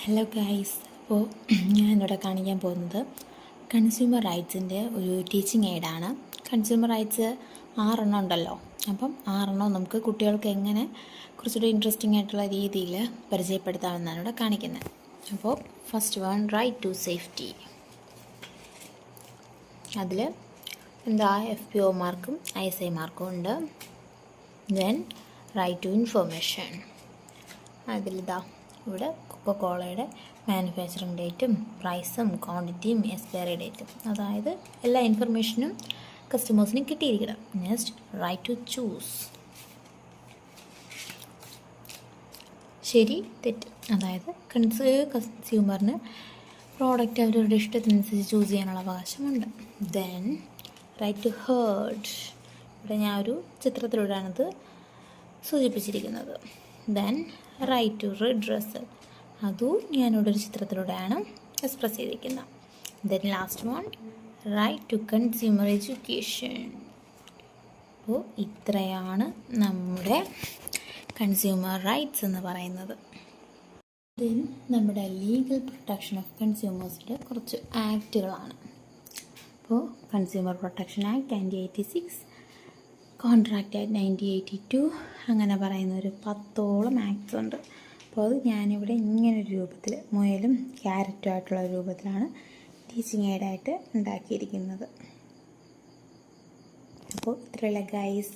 Hello guys, അപ്പോൾ ഞാനിവിടെ കാണിക്കാൻ പോകുന്നത് കൺസ്യൂമർ റൈറ്റ്സിൻ്റെ ഒരു ടീച്ചിങ് എയ്ഡാണ്. കൺസ്യൂമർ റൈറ്റ്സ് 6 ഉണ്ടല്ലോ. അപ്പം 6 നമുക്ക് കുട്ടികൾക്ക് എങ്ങനെ കുറച്ചുകൂടി ഇൻട്രസ്റ്റിംഗ് ആയിട്ടുള്ള രീതിയിൽ പരിചയപ്പെടുത്താമെന്നാണ് ഇവിടെ കാണിക്കുന്നത്. അപ്പോൾ first one, right to safety. അതിൽ FPO മാർക്കും ISI മാർക്കും ഉണ്ട്. Then right to information. ഇവിടെ കൊക്കോകോളയുടെ മാനുഫാക്ചറിങ് ഡേറ്റും പ്രൈസും ക്വാണ്ടിറ്റിയും എക്സ്പയറി ഡേറ്റും, അതായത് എല്ലാ ഇൻഫർമേഷനും കസ്റ്റമേഴ്സിന് കിട്ടിയിരിക്കണം. Next, right to choose. ശരി തെറ്റ്, അതായത് കൺസ്യൂമറിന് പ്രോഡക്റ്റ് അവരുടെ ഇഷ്ടത്തിനനുസരിച്ച് ചൂസ് ചെയ്യാനുള്ള അവകാശമുണ്ട്. Then right to heard. ഇവിടെ ഞാൻ ഒരു ചിത്രത്തിലൂടെയാണിത് സൂചിപ്പിച്ചിരിക്കുന്നത്. Then right to redressal. അതും ഞാനിവിടെ ഒരു ചിത്രത്തിലൂടെയാണ് എക്സ്പ്രസ് ചെയ്തിരിക്കുന്നത്. Then last one, right to consumer education. അപ്പോൾ ഇത്രയാണ് നമ്മുടെ കൺസ്യൂമർ റൈറ്റ്സ് എന്ന് പറയുന്നത്. ദെൻ നമ്മുടെ ലീഗൽ പ്രൊട്ടക്ഷൻ ഓഫ് കൺസ്യൂമേഴ്സിൻ്റെ കുറച്ച് ആക്റ്റുകളാണ്. അപ്പോൾ consumer protection act 1986, contract act 1982, അങ്ങനെ പറയുന്ന ഒരു 10ഓളം ആക്ട്സ് ഉണ്ട്. അപ്പോൾ അത് ഞാനിവിടെ ഇങ്ങനൊരു രൂപത്തിൽ, മുയലും ക്യാരറ്റും ആയിട്ടുള്ള രൂപത്തിലാണ് ടീച്ചിങ് എയ്ഡായിട്ട് ഉണ്ടാക്കിയിരിക്കുന്നത്. അപ്പോൾ ഇത്രയുള്ള ഗൈസ്.